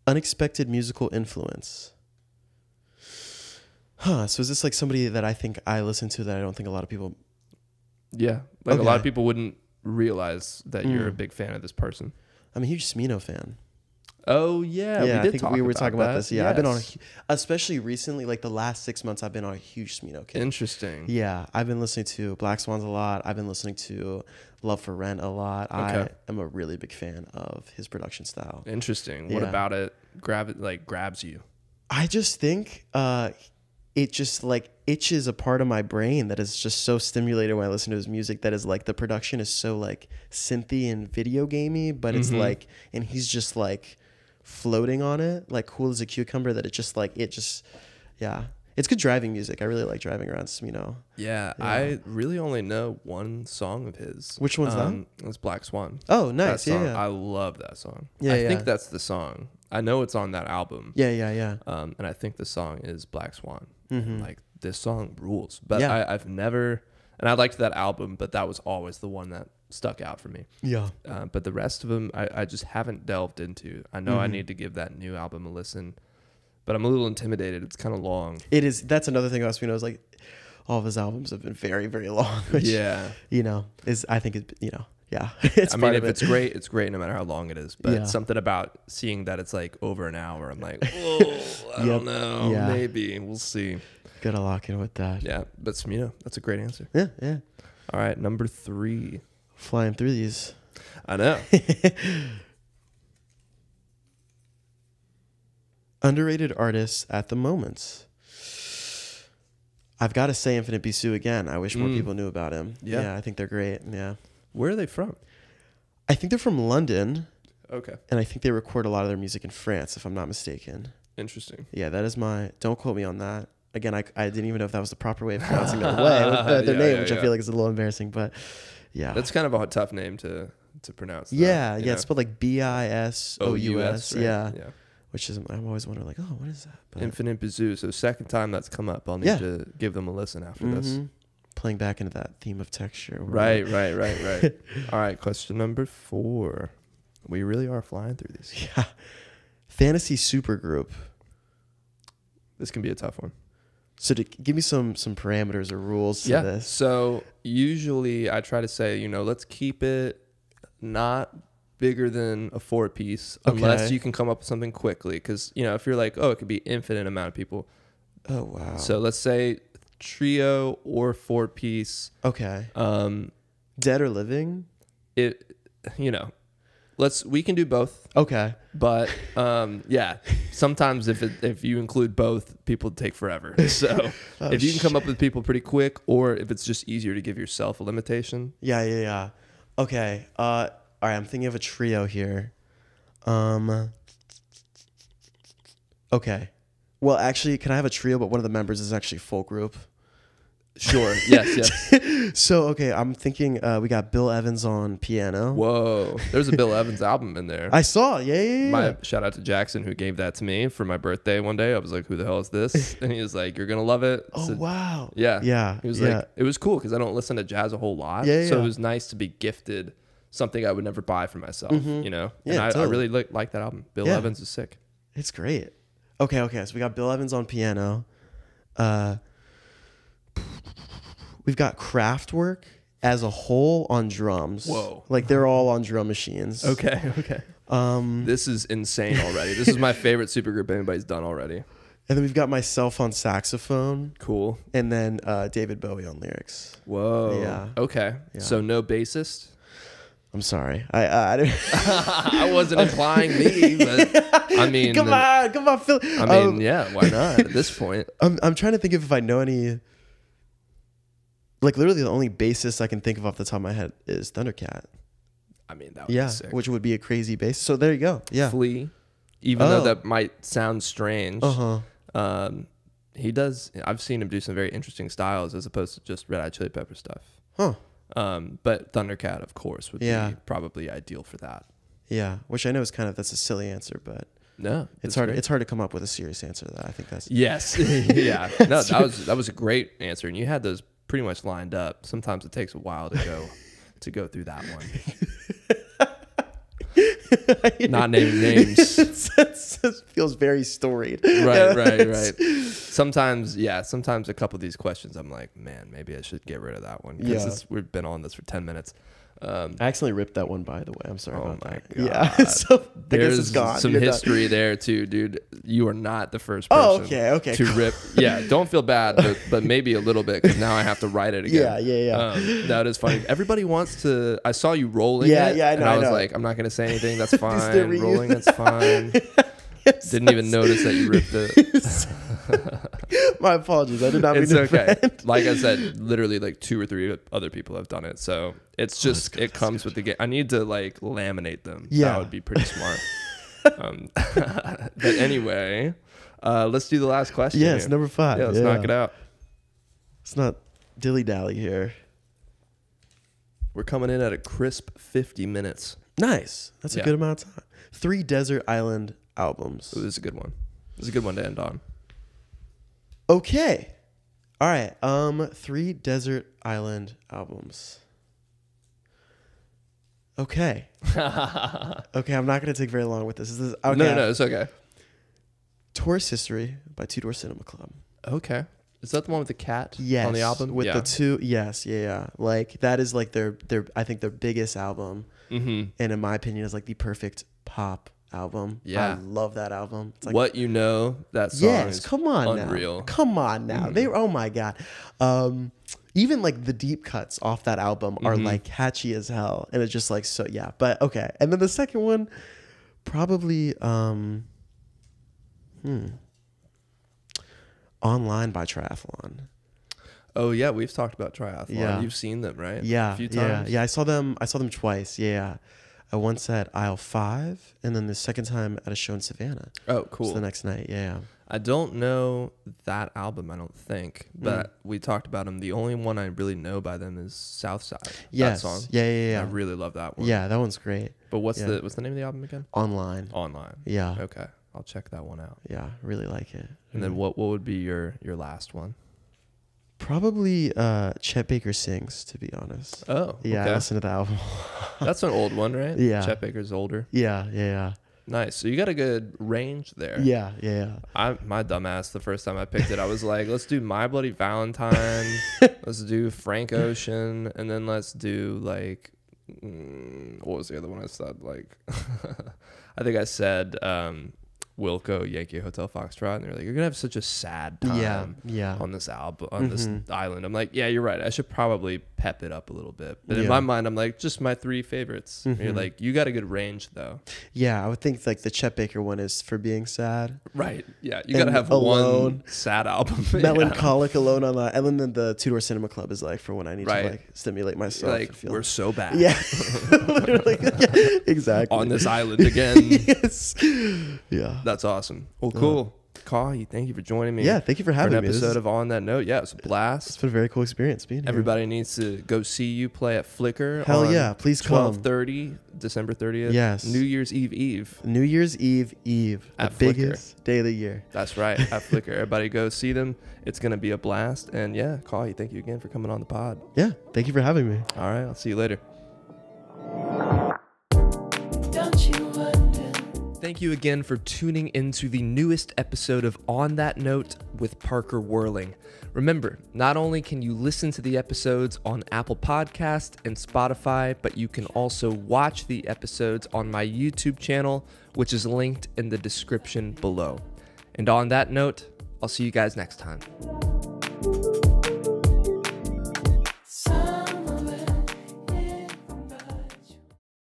Speaker 2: Unexpected musical influence. So is this like somebody that I think I listen to that I don't think a lot of people...
Speaker 3: Yeah, a lot of people wouldn't realize that you're a big fan of this person.
Speaker 2: I'm a huge Smino fan.
Speaker 3: Oh, yeah.
Speaker 2: We were talking about this. Yeah,
Speaker 3: yes.
Speaker 2: I've been on, especially recently, like the last 6 months, I've been on a huge Smino kick.
Speaker 3: Interesting.
Speaker 2: Yeah, I've been listening to Black Swans a lot. I've been listening to Love for Rent a lot.
Speaker 3: Okay.
Speaker 2: I am a really big fan of his production style.
Speaker 3: Interesting. What about it grabs you?
Speaker 2: I just think it just like itches a part of my brain that is just so stimulated when I listen to his music, that is like the production is so like synthy and video gamey, but it's like, and he's just like floating on it, like cool as a cucumber, that it's good driving music. I really like driving around Smino.
Speaker 3: Yeah, I really only know one song of his.
Speaker 2: Which one's that?
Speaker 3: It's Black Swan.
Speaker 2: Oh, nice.
Speaker 3: Yeah. I love that song.
Speaker 2: Yeah,
Speaker 3: I think that's the song. I know it's on that album.
Speaker 2: Yeah.
Speaker 3: And I think the song is Black Swan. Like, this song rules. But I've never, and I liked that album, but that was always the one that stuck out for me.
Speaker 2: Yeah.
Speaker 3: But the rest of them, I just haven't delved into. I know I need to give that new album a listen, but I'm a little intimidated. It's kind of long.
Speaker 2: It is. That's another thing about Smino is like all of his albums have been very, very long. Which, I think it's.
Speaker 3: I mean, if it's great, it's great no matter how long it is. But something about seeing that it's like over an hour, I'm like, oh, I don't know, maybe we'll see.
Speaker 2: Gotta lock in with that.
Speaker 3: Yeah, but Smino, that's a great answer.
Speaker 2: Yeah.
Speaker 3: All right, number 3.
Speaker 2: Flying through these.
Speaker 3: I know.
Speaker 2: Underrated artists at the moment. I've got to say Infinite Bisou again. I wish more people knew about him. Yeah, I think they're great. Yeah.
Speaker 3: Where are they from?
Speaker 2: I think they're from London.
Speaker 3: Okay.
Speaker 2: And I think they record a lot of their music in France, if I'm not mistaken.
Speaker 3: Interesting.
Speaker 2: Yeah, that is don't quote me on that. Again, I didn't even know if that was the proper way of pronouncing their name, which I feel like is a little embarrassing, but yeah.
Speaker 3: That's kind of a tough name to pronounce.
Speaker 2: Yeah, it's spelled like Bisous.
Speaker 3: Right?
Speaker 2: Yeah. Which is, I'm always wondering, like, oh, what is that? But
Speaker 3: Infinite Bisou. So second time that's come up. I'll need to give them a listen after this.
Speaker 2: Playing back into that theme of texture.
Speaker 3: Right. All right, question number 4. We really are flying through these.
Speaker 2: Yeah. Fantasy supergroup.
Speaker 3: This can be a tough one.
Speaker 2: So to give me some parameters or rules to this.
Speaker 3: So usually I try to say, let's keep it not bigger than a 4-piece unless you can come up with something quickly. Because, if you're like, oh, it could be infinite amount of people.
Speaker 2: Oh, wow.
Speaker 3: So let's say trio or 4-piece.
Speaker 2: Okay.
Speaker 3: Um,
Speaker 2: Dead or living?
Speaker 3: it, you know, we can do both.
Speaker 2: Okay.
Speaker 3: But yeah, sometimes if you include both, people take forever. So if you can come up with people pretty quick, or if it's just easier to give yourself a limitation.
Speaker 2: Yeah. Okay. All right. I'm thinking of a trio here. Okay. Well, actually, can I have a trio, but one of the members is actually folk group?
Speaker 3: Sure. Yes.
Speaker 2: So, okay, I'm thinking we got Bill Evans on piano.
Speaker 3: Whoa. There's a Bill Evans album in there.
Speaker 2: I saw. Yeah.
Speaker 3: My shout out to Jackson, who gave that to me for my birthday one day. I was like, who the hell is this? And he was like, you're going to love it.
Speaker 2: Oh, wow.
Speaker 3: Yeah.
Speaker 2: Yeah.
Speaker 3: He was like, it was cool because I don't listen to jazz a whole lot.
Speaker 2: Yeah.
Speaker 3: So it was nice to be gifted something I would never buy for myself, you know? And
Speaker 2: Yeah,
Speaker 3: I
Speaker 2: totally.
Speaker 3: really like that album. Bill Evans is sick.
Speaker 2: It's great. Okay. So we got Bill Evans on piano. We've got Kraftwerk as a whole on drums.
Speaker 3: Whoa.
Speaker 2: Like they're all on drum machines.
Speaker 3: Okay. This is insane already. This is my favorite supergroup anybody's done already.
Speaker 2: And then we've got myself on saxophone.
Speaker 3: Cool.
Speaker 2: And then David Bowie on lyrics.
Speaker 3: Whoa.
Speaker 2: Yeah.
Speaker 3: Okay.
Speaker 2: Yeah.
Speaker 3: So no bassist?
Speaker 2: I'm sorry. I didn't.
Speaker 3: I wasn't implying me, but I mean,
Speaker 2: come on, Phil.
Speaker 3: I mean, yeah, why not at this point?
Speaker 2: I'm trying to think of if I know any. Like literally, the only bassist I can think of off the top of my head is Thundercat.
Speaker 3: I mean, that would be sick.
Speaker 2: Which would be a crazy bass. So there you go. Yeah.
Speaker 3: Flea, even though that might sound strange. He does. I've seen him do some very interesting styles as opposed to just Red Hot Chili Pepper stuff.
Speaker 2: Huh.
Speaker 3: But Thundercat, of course, would be probably ideal for that.
Speaker 2: Yeah, which I know is that's a silly answer, but
Speaker 3: no,
Speaker 2: it's hard. It's hard to come up with a serious answer to that. I think that's
Speaker 3: yes, yeah. No, that was a great answer, and you had those pretty much lined up. Sometimes it takes a while to go through that one. Not naming names.
Speaker 2: It feels very storied.
Speaker 3: Right. Sometimes a couple of these questions, I'm like, man, maybe I should get rid of that one because we've been on this for 10 minutes.
Speaker 2: I accidentally ripped that one, by the way. I'm sorry about that.
Speaker 3: God.
Speaker 2: Yeah, so I guess it's gone.
Speaker 3: Some history there too, dude. You are not the first person
Speaker 2: okay.
Speaker 3: to rip. Yeah, don't feel bad, but maybe a little bit because now I have to write it again.
Speaker 2: Yeah.
Speaker 3: That is funny. Everybody wants to. I saw you rolling.
Speaker 2: Yeah,
Speaker 3: it,
Speaker 2: I know.
Speaker 3: And I was
Speaker 2: know.
Speaker 3: like, I'm not gonna say anything. That's fine. Rolling, that's fine. Didn't even notice that you ripped it.
Speaker 2: My apologies. I did not mean
Speaker 3: It's
Speaker 2: to
Speaker 3: okay.
Speaker 2: offend.
Speaker 3: Like I said, literally like 2 or 3 other people have done it. So it's just it comes with the game. I need to like laminate them.
Speaker 2: Yeah.
Speaker 3: That would be pretty smart. But anyway, let's do the last question.
Speaker 2: Yes, number 5.
Speaker 3: Yeah, let's knock it out.
Speaker 2: It's not dilly dally here.
Speaker 3: We're coming in at a crisp 50 minutes.
Speaker 2: Nice. That's a good amount of time. 3 desert island albums.
Speaker 3: Ooh, this is a good one. This is a good one to end on.
Speaker 2: Okay. All right. 3 desert island albums. Okay. Okay, I'm not going to take very long with this. Okay.
Speaker 3: No, it's okay.
Speaker 2: Tourist History by Two Door Cinema Club.
Speaker 3: Okay. Is that the one with the cat
Speaker 2: Yes,
Speaker 3: on the album?
Speaker 2: with the 2. Yes, yeah. Like that is like their I think their biggest album. Mm-hmm. And in my opinion is like the perfect pop album.
Speaker 3: Yeah.
Speaker 2: I love that album. It's like,
Speaker 3: What You Know, that song is
Speaker 2: come on
Speaker 3: unreal.
Speaker 2: Now. Come on now. Oh my God. Even like the deep cuts off that album are like catchy as hell. And it's just like, so yeah. But okay. And then the second one, probably Online by Triathlon.
Speaker 3: Oh yeah, we've talked about Triathlon.
Speaker 2: Yeah.
Speaker 3: You've seen them, right?
Speaker 2: Yeah.
Speaker 3: A few times.
Speaker 2: Yeah. I saw them twice. Yeah. Once at Aisle 5 and then the second time at a show in Savannah.
Speaker 3: Oh, cool.
Speaker 2: So the next night. Yeah.
Speaker 3: I don't know that album, I don't think, but we talked about them. The only one I really know by them is Southside.
Speaker 2: Yes.
Speaker 3: That song.
Speaker 2: Yeah.
Speaker 3: I really love that one.
Speaker 2: Yeah, that one's great.
Speaker 3: But what's the name of the album again?
Speaker 2: Online. Yeah.
Speaker 3: Okay. I'll check that one out.
Speaker 2: Yeah, really like it.
Speaker 3: And then what would be your last one?
Speaker 2: Probably Chet Baker Sings, to be honest.
Speaker 3: Oh,
Speaker 2: yeah,
Speaker 3: okay.
Speaker 2: I listened to the album.
Speaker 3: That's an old one, right?
Speaker 2: Yeah.
Speaker 3: Chet Baker's older.
Speaker 2: Yeah.
Speaker 3: Nice. So you got a good range there.
Speaker 2: Yeah.
Speaker 3: My dumbass, the first time I picked it, I was like, let's do My Bloody Valentine, let's do Frank Ocean, and then let's do like, what was the other one I said? Like, I think I said Wilco, Yankee Hotel Foxtrot, and they're like, you're gonna have such a sad time on this album, on this island. I'm like, yeah, you're right. I should probably pep it up a little bit. But in my mind, I'm like, just my 3 favorites. You're like, you got a good range though.
Speaker 2: Yeah, I would think like the Chet Baker one is for being sad.
Speaker 3: Right. Yeah, you gotta have one sad album.
Speaker 2: Melancholic, Alone on that, and then the Two Door Cinema Club is like for when I need to like stimulate myself.
Speaker 3: Like, we're so bad.
Speaker 2: Yeah, literally. Yeah, exactly.
Speaker 3: On this island again.
Speaker 2: Yes. Yeah.
Speaker 3: That's awesome. Well, cool. Caughy, thank you for joining me.
Speaker 2: Yeah, thank you for having me.
Speaker 3: For an episode of On That Note. Yeah, it's a blast.
Speaker 2: It's been a very cool experience being here.
Speaker 3: Everybody needs to go see you play at Flickr.
Speaker 2: Hell yeah, please come.
Speaker 3: 12:30, December 30th.
Speaker 2: Yes.
Speaker 3: New Year's Eve.
Speaker 2: New Year's Eve.
Speaker 3: At
Speaker 2: the biggest day of the year.
Speaker 3: That's right, at Flickr. Everybody go see them. It's going to be a blast. And yeah, Caughy, thank you again for coming on the pod.
Speaker 2: Yeah, thank you for having me.
Speaker 3: All right, I'll see you later. Thank you again for tuning into the newest episode of On That Note with Parker Whirling. Remember, not only can you listen to the episodes on Apple Podcast and Spotify, but you can also watch the episodes on my YouTube channel, which is linked in the description below. And on that note, I'll see you guys next time.